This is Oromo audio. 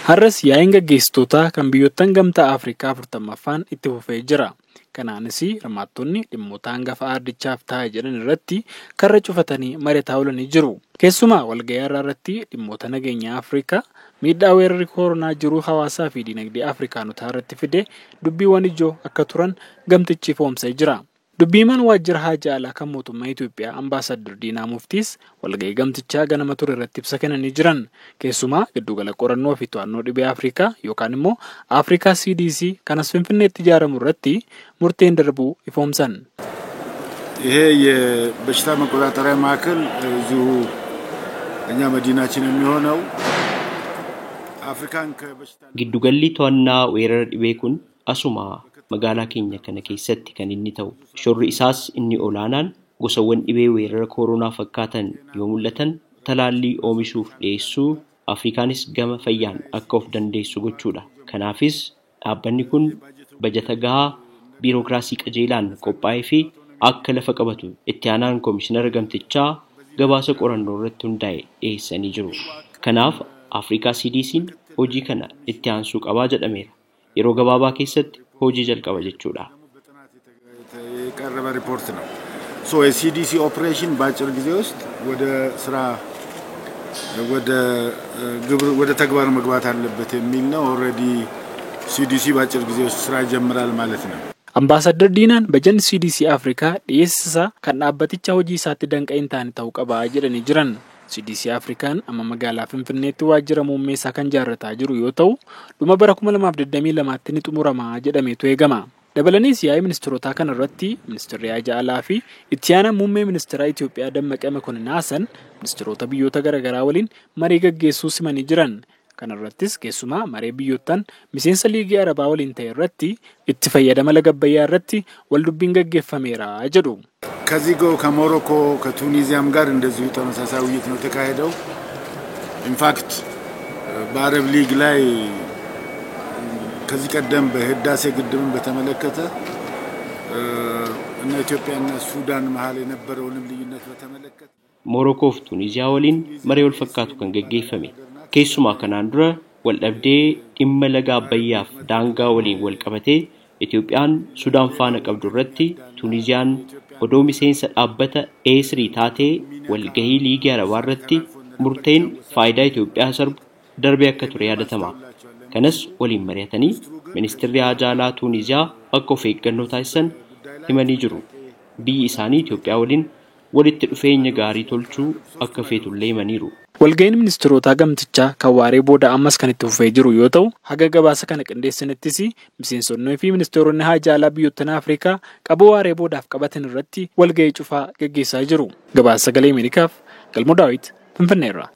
Har'as yaa'in gaggeessitootaa kan biyyoottan gamtaa Afrikaa 40ffaan itti fufee jira. Kanaanis hirmaattonni dhimmoota hangafa ardichaaf taa'e jedhan irratti karra cufatanii mari'ataa oolanii jiru. Keessumaa walga'ii irratti dhimmoota nageenya Afrikaa, miidhaa weerarri koronaa jiru hawaasaa fi dinagdee Afrikaanotaa irratti fide dubbiiwwan ijoo akka turan gamtichi ifoomsee jira. Dubbiimaan waajjira haajaa alaa kan mootummaa Itoophiyaa Ambaasaddar Diinaa Muftiis walga'ii gamtichaa ganama ture irratti ibsa kennanii jiran. Keessumaa giddugala qorannoo fi to'annoo dhibee Afrikaa yookaan immoo Afrikaa CDC kanas Finfinneetti ijaaramu irratti murteen darbuu ifoomsan. ይሄ የበሽታ መቆጣጠሪያ ማዕከል እዚሁ እኛ መዲናችን የሚሆነው አፍሪካን ከበሽታ Giddugalli to'annaa weerara dhibee kun asuma magaalaa keenya kana keessatti kan inni ta'u. Shorri isaas inni olaanaan gosawwan dhibee weerara koronaa fakkaatan yoo mul'atan talaallii oomishuuf dhiyeessuu, Afrikaanis gama fayyaan akka of dandeessu gochuudha. Kanaafis dhaabbanni kun bajata gahaa biirokraasii qajeelaan qophaa'ee fi akka lafa qabatu itti aanaan koomishinara gamtichaa gabaasa qorannoo irratti hundaa'e dhiyeessanii jiru. Kanaaf Afrikaa CDC'n hojii kana itti aansuu qabaa jedhameera. Yeroo gabaabaa keessatti hojii jalqaba jechuudha. የቀረበ ሪፖርት ነው። የሲዲሲ ኦፕሬሽን በአጭር ጊዜ ውስጥ ወደ ስራ ወደ ተግባር መግባት አለበት የሚል ነው። ኦልሬዲ ሲዲሲ በአጭር ጊዜ ውስጥ ስራ ይጀምራል ማለት ነው። Ambaasaddar Diinaan bajan CDC Afrikaa dhiyeessisa kan dhaabbaticha hojii isaatti danqa'iin ta'an ta'uu qaba jedhanii jiran. CDC Afrikaan amma magaalaa Finfinneetti waajjira muummee isaa kan ijaarrataa jiru yoo ta'u, dhuma bara 2022tti ni xumurama jedhameetu eegama. Dabalaniis yaa'ii ministeerotaa kana irratti ministeerri haajaa alaa fi itti aanaa muummee ministeera Itoophiyaa Dammaqee Mokonnin Haasan ministeerota biyyoota garaagaraa waliin marii gaggeessuu simanii jiran. Kana irrattis keessumaa maree biyyoottan miseensa liigii Arabaa waliin ta'e irratti itti fayyadama laga Abbayyaa irratti waldubbiin gaggeeffameera jedhu. ከዚህ ጋር ከሞሮኮ ከቱኒዚያም ጋር እንደዚሁ ተመሳሳይ ውይይት ነው ተካሄደው። ኢንፋክት በአረብ ሊግ ላይ ከዚህ ቀደም በህዳሴ ግድብን በተመለከተ እና ኢትዮጵያና ሱዳን መሃል የነበረውን ልዩነት በተመለከተ Morokoo fi Tuuniziyaa waliin maree wal fakkaatu kan gaggeeffame. Keessumaa kanaan dura wal dhabdee dhimma laga Abbayyaaf daangaa waliin wal qabatee Itoophiyaan Sudaan faana qabdu irratti Tuuniziyaan odoo miseensa dhaabbata A3 taatee walgahii liigii Arabaa irratti murteen faayidaa Itoophiyaa sarbu darbee akka ture yaadatama. Kanas waliin mari'atanii ministeerri haajaa alaa Tuuniziyaa akka of eeggannoo taasisan himanii jiru. Biyyi isaanii Itoophiyaa waliin walitti dhufeenya gaarii tolchuu akka feetullee himaniiru. Walga'iin ministeerotaa gamtichaa kan waaree booda ammas kan itti fufee jiru yoo ta'u, haga gabaasa kana qindeessanittis miseensonnii fi ministeeronni haajaa alaa biyyoottan Afrikaa qaboo waaree boodaaf qabatan irratti walga'ii cufaa gaggeessaa jiru. Gabaasa sagalee Ameerikaaf Galmoo Daawit Finfinneerraa.